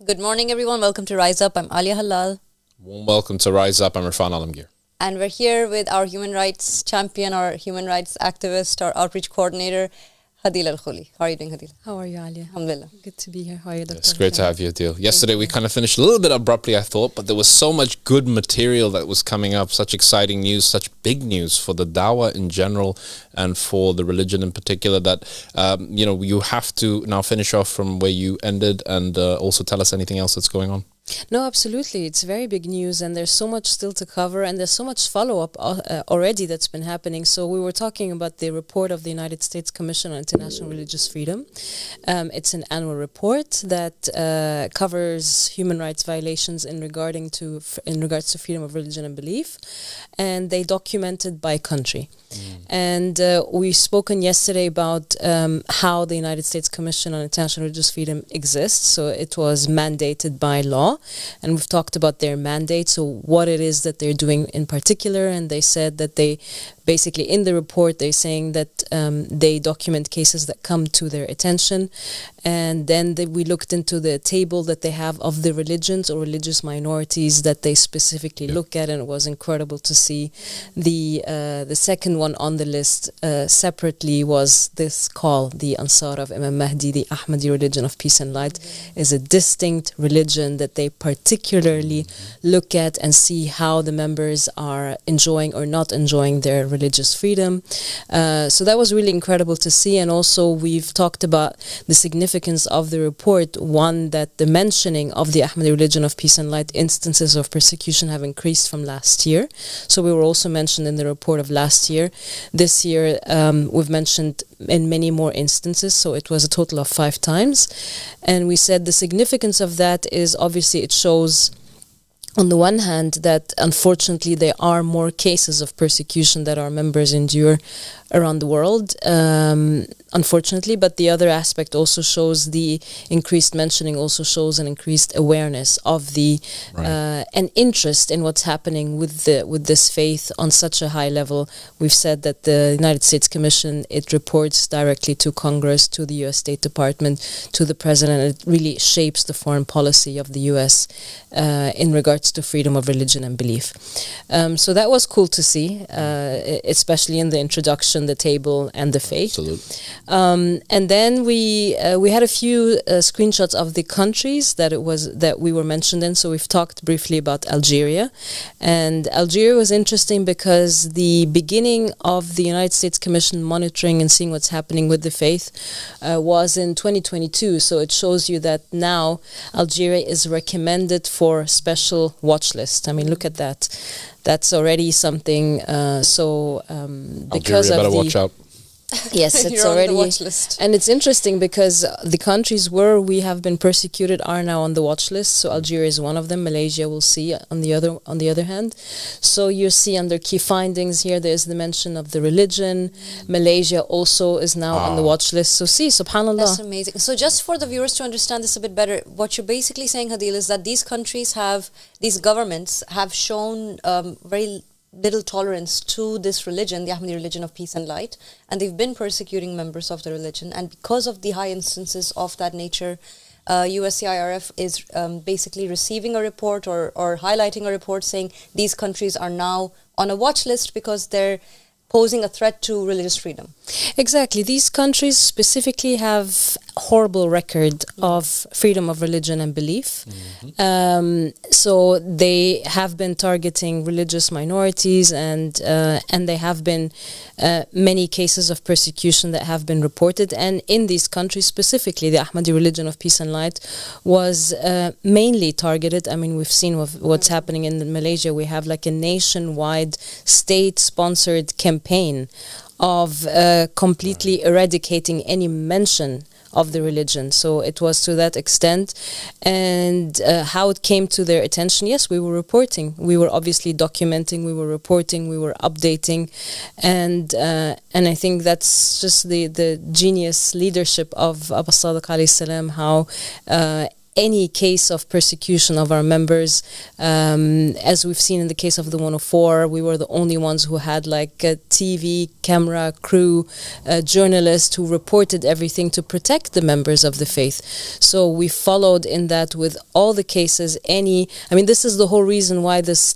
Good morning, everyone. Welcome to Rise Up. I'm Alia Halal. Warm welcome to Rise Up. I'm Irfan Alamgir. And we're here with our human rights champion, our human rights activist, our outreach coordinator, Hadil Al-Khuli. How are you doing, Hadil? How are you, Alia? Alhamdulillah. Good to be here. How are you, Dr. It's great to have you, Adil. Yesterday we kind of finished a little bit abruptly, I thought, but there was so much good material that was coming up, such exciting news, such big news for the dawah in general and for the religion in particular that, you have to now finish off from where you ended and also tell us anything else that's going on. No, absolutely. It's very big news and there's so much still to cover and there's so much follow-up already that's been happening. So we were talking about the report of the United States Commission on International Religious Freedom. It's an annual report that covers human rights violations in regards to freedom of religion and belief, and they documented by country. And we've spoken yesterday about how the United States Commission on International Religious Freedom exists. So it was mandated by law, and we've talked about their mandate, so what it is that they're doing in particular. And they said that they basically, in the report, they're saying that they document cases that come to their attention. And then we looked into the table that they have of the religions or religious minorities that they specifically look at, and it was incredible to see. The second one on the list separately was this call, the Ansar of Imam Mahdi, the Ahmadi religion of peace and light, is a distinct religion that they particularly look at and see how the members are enjoying or not enjoying their religious freedom. So that was really incredible to see. And also we've talked about the significance of the report. One, that the mentioning of the Ahmadi religion of peace and light instances of persecution have increased from last year. So we were also mentioned in the report of last year. This year we've mentioned in many more instances, so it was a total of 5 times. And we said the significance of that is obviously it shows on the one hand that unfortunately there are more cases of persecution that our members endure around the world, unfortunately, but the other aspect also shows the increased mentioning, also shows an increased awareness of the and interest in what's happening with this faith on such a high level. We've said that the United States Commission, it reports directly to Congress, to the U.S. State Department, to the President. It really shapes the foreign policy of the U.S. In regards to freedom of religion and belief. So that was cool to see, especially in the introduction, the table and the faith. Absolutely. And then we had a few screenshots of the countries that we were mentioned in. So we've talked briefly about Algeria, and Algeria was interesting because the beginning of the United States Commission monitoring and seeing what's happening with the faith was in 2022. So it shows you that now Algeria is recommended for special watch list. I mean, look at that. That's already something. Because Algeria, better watch out. Yes, it's You're already on the watch list. And it's interesting because the countries where we have been persecuted are now on the watch list. So Algeria is one of them. Malaysia, we'll see on the other hand. So you see under key findings here, there's the mention of the religion. Malaysia also is now on the watch list. So see, subhanallah. That's amazing. So just for the viewers to understand this a bit better, what you're basically saying, Hadil, is that these governments have shown very little tolerance to this religion, the Ahmadi religion of peace and light, and they've been persecuting members of the religion. And because of the high instances of that nature, USCIRF is basically receiving a report or highlighting a report saying these countries are now on a watch list because they're posing a threat to religious freedom. Exactly. These countries specifically have horrible record of freedom of religion and belief. So they have been targeting religious minorities, and they have been many cases of persecution that have been reported. And in these countries specifically, the Ahmadi religion of peace and light was mainly targeted. I mean, we've seen what's happening in Malaysia. We have like a nationwide state-sponsored campaign of completely eradicating any mention of the religion. So it was to that extent. And how it came to their attention, yes, we were reporting. We were obviously documenting, we were reporting, we were updating. And I think that's just the genius leadership of Abu Sadiq alayhi salam, how any case of persecution of our members. As we've seen in the case of the 104, we were the only ones who had like a TV, camera, crew, journalists who reported everything to protect the members of the faith. So we followed in that with all the cases. This is the whole reason why this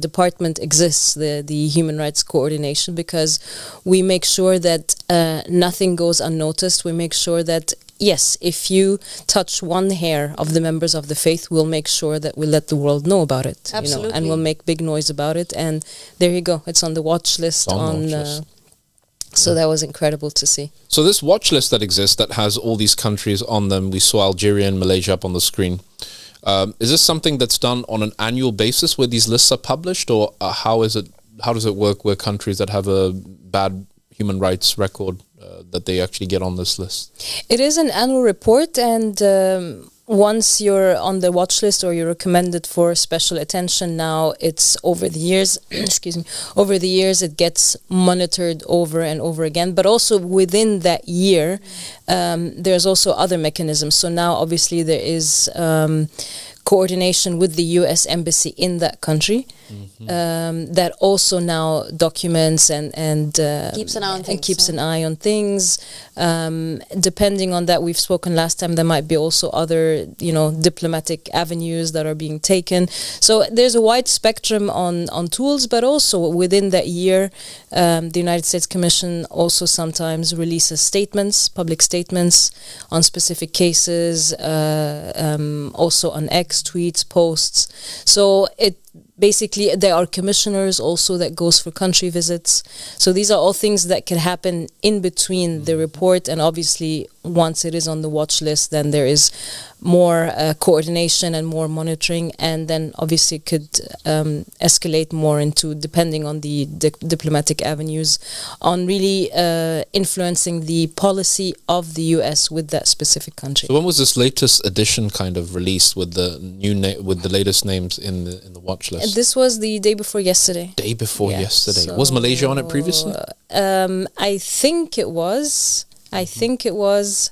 department exists, the Human Rights Coordination, because we make sure that nothing goes unnoticed. We make sure that, yes, if you touch one hair of the members of the faith, we'll make sure that we let the world know about it. Absolutely. And we'll make big noise about it. And there you go. It's on the watch list. So that was incredible to see. So this watch list that exists, that has all these countries on them, we saw Algeria and Malaysia up on the screen. Is this something that's done on an annual basis where these lists are published, or how does it work where countries that have a bad human rights record that they actually get on this list? It is an annual report, and once you're on the watch list or you're recommended for special attention, now it's over the years, over the years it gets monitored over and over again. But also within that year, there's also other mechanisms. So now obviously there is coordination with the U.S. Embassy in that country. That also now documents and keeps an eye on things. And keeps an eye on things. Depending on that, we've spoken last time, there might be also other, diplomatic avenues that are being taken. So there's a wide spectrum on tools, but also within that year, the United States Commission also sometimes releases statements, public statements on specific cases, also on X, tweets, posts. So basically, there are commissioners also that goes for country visits. So these are all things that can happen in between the report, and obviously once it is on the watch list, then there is more coordination and more monitoring, and then obviously it could escalate more into, depending on the diplomatic avenues, on really influencing the policy of the US with that specific country. So when was this latest edition kind of released with the with the latest names in the watch list? This was the day before yesterday. Day before yesterday. So was Malaysia on it previously? I think it was. I think it was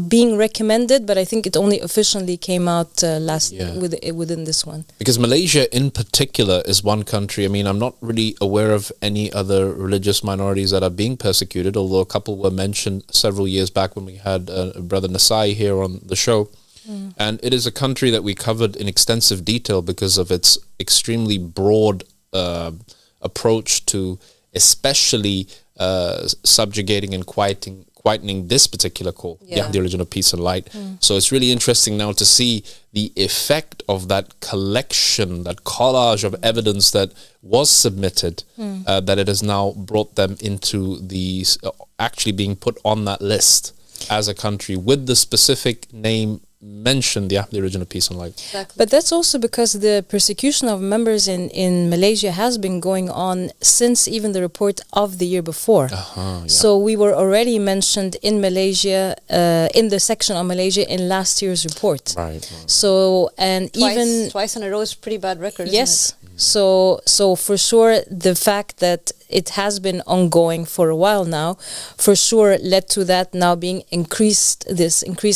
being recommended, but I think it only officially came out within this one. Because Malaysia in particular is one country. I mean, I'm not really aware of any other religious minorities that are being persecuted, although a couple were mentioned several years back when we had Brother Nasai here on the show. And it is a country that we covered in extensive detail because of its extremely broad approach to especially subjugating and quietening this particular call, the religion of peace and light. So it's really interesting now to see the effect of that collection, that collage of evidence that was submitted, that it has now brought them into the actually being put on that list as a country with the specific name mentioned, the Ahmadi religion of peace and light. Exactly. But that's also because the persecution of members in Malaysia has been going on since even the report of the year before. So we were already mentioned in Malaysia, in the section on Malaysia in last year's report. Right. So, and twice in a row is pretty bad record. Yes. So for sure, the fact that it has been ongoing for a while now, for sure led to that now being increased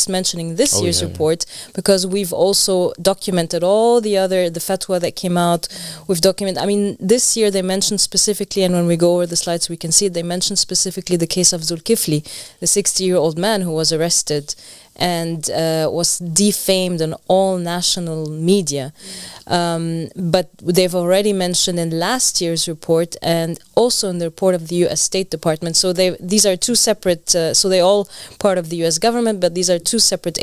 mentioning this year's report, because we've also documented all the fatwa that came out. We've documented, this year they mentioned specifically, and when we go over the slides we can see it, they mentioned specifically the case of Zulkifli, the 60-year-old man who was arrested and was defamed on all national media. But they've already mentioned in last year's report and also in the report of the U.S. State Department. So these are two separate, so they're all part of the U.S. government, but these are two separate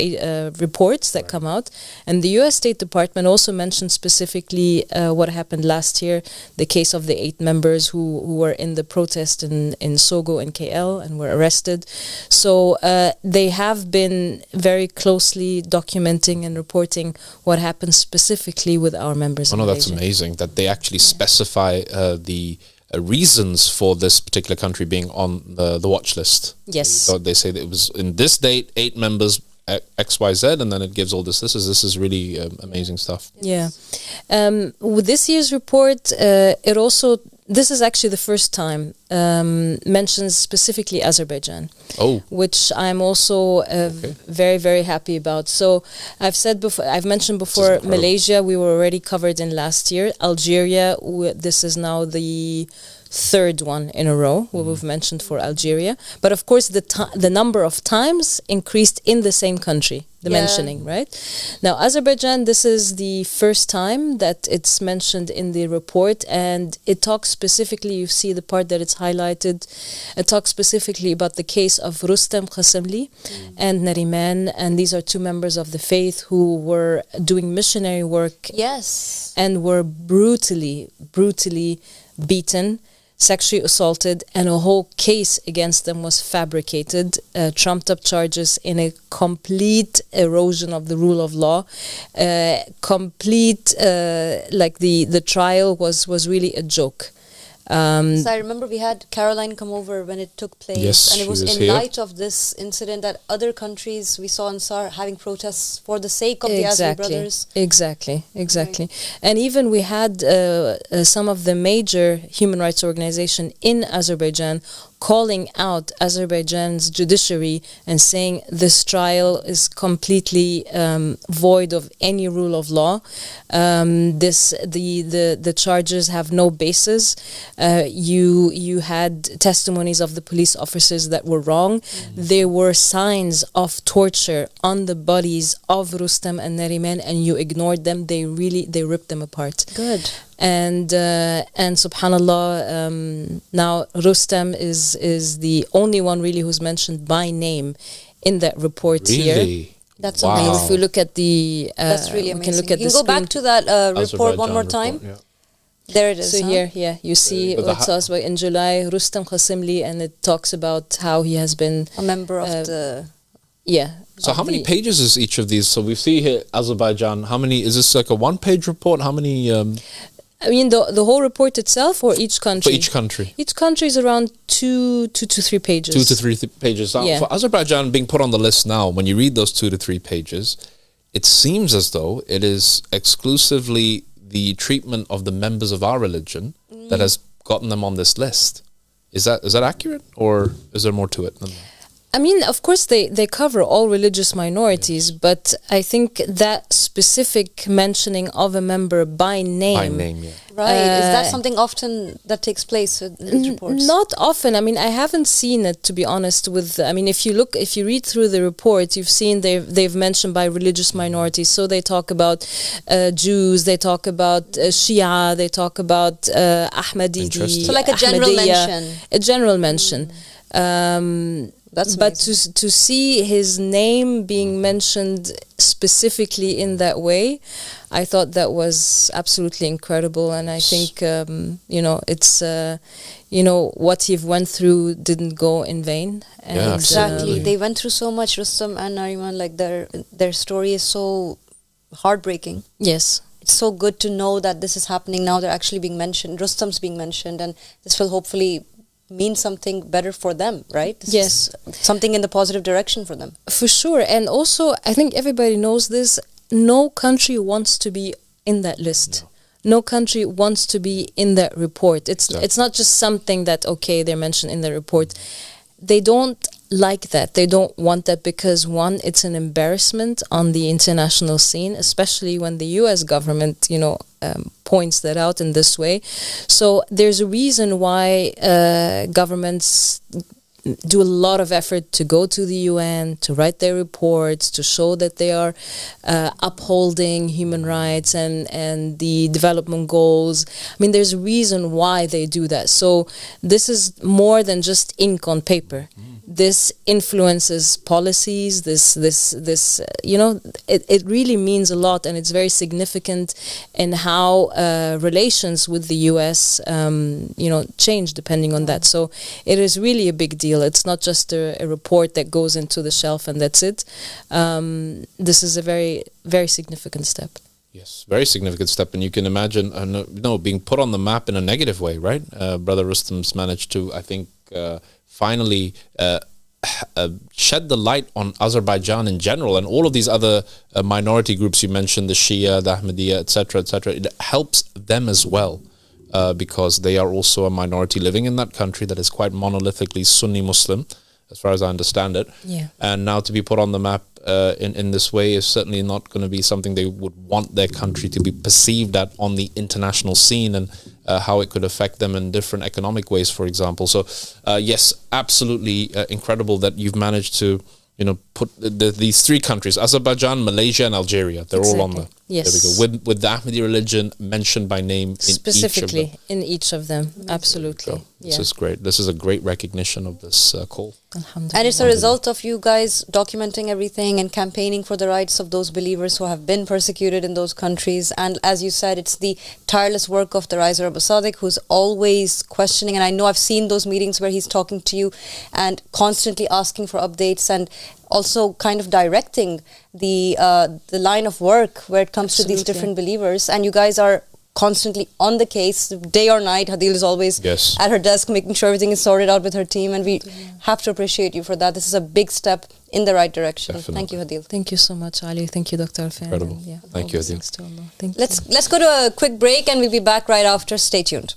reports that come out. And the U.S. State Department also mentioned specifically what happened last year, the case of the 8 members who were in the protest in Sogo and KL and were arrested. So they have been very closely documenting and reporting what happened specifically with our members. Oh no, that's amazing that they actually specify the reasons for this particular country being on the watch list. Yes. So they say that it was in this date, 8 members, XYZ, and then it gives all this. This is really amazing stuff. Yeah. With this year's report, it also This is actually the first time mentions specifically Azerbaijan. Oh. Which I'm also very, very happy about. So I've mentioned before Malaysia, we were already covered in last year. Algeria, this is now the third one in a row we've mentioned for Algeria. But of course, the number of times increased in the same country, the mentioning, right? Now, Azerbaijan, this is the first time that it's mentioned in the report, and it talks specifically, you see the part that it's highlighted, it talks specifically about the case of Rustem Qasimli and Nariman, and these are two members of the faith who were doing missionary work and were brutally beaten, sexually assaulted, and a whole case against them was fabricated, trumped up charges in a complete erosion of the rule of law, the trial was really a joke. So I remember we had Caroline come over when it took place, and it was in light of this incident that other countries we saw in SAR having protests for the sake of the Azeri brothers. Exactly. And even we had some of the major human rights organizations in Azerbaijan calling out Azerbaijan's judiciary and saying this trial is completely void of any rule of law. The charges have no basis. You had testimonies of the police officers that were wrong. There were signs of torture on the bodies of Rustem and Nariman, and you ignored them. They ripped them apart. Good. And subhanallah, now Rustem is the only one really who's mentioned by name in that report here. That's amazing. If we look at the that's really amazing. We can look at you can go back to that report one more time. There it is. So here, you see what says in July, Rustem Qasimli, and it talks about how he has been a member of the So how many pages is each of these? So we see here Azerbaijan. How many is this, like a one-page report? How many? I mean the whole report itself, or each country? For each country. Each country is around 2 to 3 pages. 2 to 3 pages. Now, for Azerbaijan being put on the list now, when you read those 2 to 3 pages, it seems as though it is exclusively the treatment of the members of our religion that has gotten them on this list. Is that accurate, or is there more to it than that? I mean, of course, they cover all religious minorities, but I think that specific mentioning of a member by name. By name, Right. Is that something often that takes place in these reports? Not often. I mean, I haven't seen it, to be honest. If you read through the report, you've seen they've mentioned by religious minorities. So they talk about Jews, they talk about Shia, they talk about Ahmadi. So like a general mention. A general mention. But to see his name being mentioned specifically in that way, I thought that was absolutely incredible. And I think it's what he went through didn't go in vain. And exactly. They went through so much. Rustam and Nariman, like their story is so heartbreaking. Yes. It's so good to know that this is happening now. They're actually being mentioned. Rustam's being mentioned, and this will hopefully mean something better for them, right? Yes. Something in the positive direction for them. For sure. And also, I think everybody knows this, no country wants to be in that list. No country wants to be in that report. It's not just something that, they're mentioned in the report. They don't like that. They don't want that because, one, it's an embarrassment on the international scene, especially when the U.S. government, points that out in this way. So there's a reason why governments do a lot of effort to go to the UN, to write their reports, to show that they are upholding human rights and the development goals. I mean, there's a reason why they do that. So this is more than just ink on paper. This influences policies. It really means a lot, and it's very significant in how relations with the U.S. Change depending on that. So it is really a big deal. It's not just a report that goes into the shelf and that's it. This is a very, very significant step. Yes, very significant step, and you can imagine, being put on the map in a negative way, right? Brother Rustam's managed to, I think, finally shed the light on Azerbaijan in general and all of these other minority groups you mentioned, the Shia, the Ahmadiyya, etc., etc. It helps them as well. because they are also a minority living in that country that is quite monolithically Sunni Muslim, as far as I understand it. Yeah. And now to be put on the map in this way is certainly not going to be something they would want their country to be perceived at on the international scene, and how it could affect them in different economic ways, for example. So yes, absolutely incredible that you've managed to put these three countries, Azerbaijan, Malaysia and Algeria, they're all on the... Yes. There we go. With the Ahmadi religion mentioned by name specifically in each of them. Absolutely. So this is great. This is a great recognition of this call. And it's a result of you guys documenting everything and campaigning for the rights of those believers who have been persecuted in those countries. And as you said, it's the tireless work of the Riser Abu Sadiq, who's always questioning. And I know I've seen those meetings where he's talking to you and constantly asking for updates, and also kind of directing the line of work where it comes to these different believers. And you guys are constantly on the case, day or night. Hadil is always at her desk making sure everything is sorted out with her team, and we have to appreciate you for that. This is a big step in the right direction. Definitely. Thank you, Hadil. Thank you so much, Ali. Thank you, Dr. Alfan. Incredible. Thank you, Hadil. Thank you. Let's go to a quick break, and we'll be back right after. Stay tuned.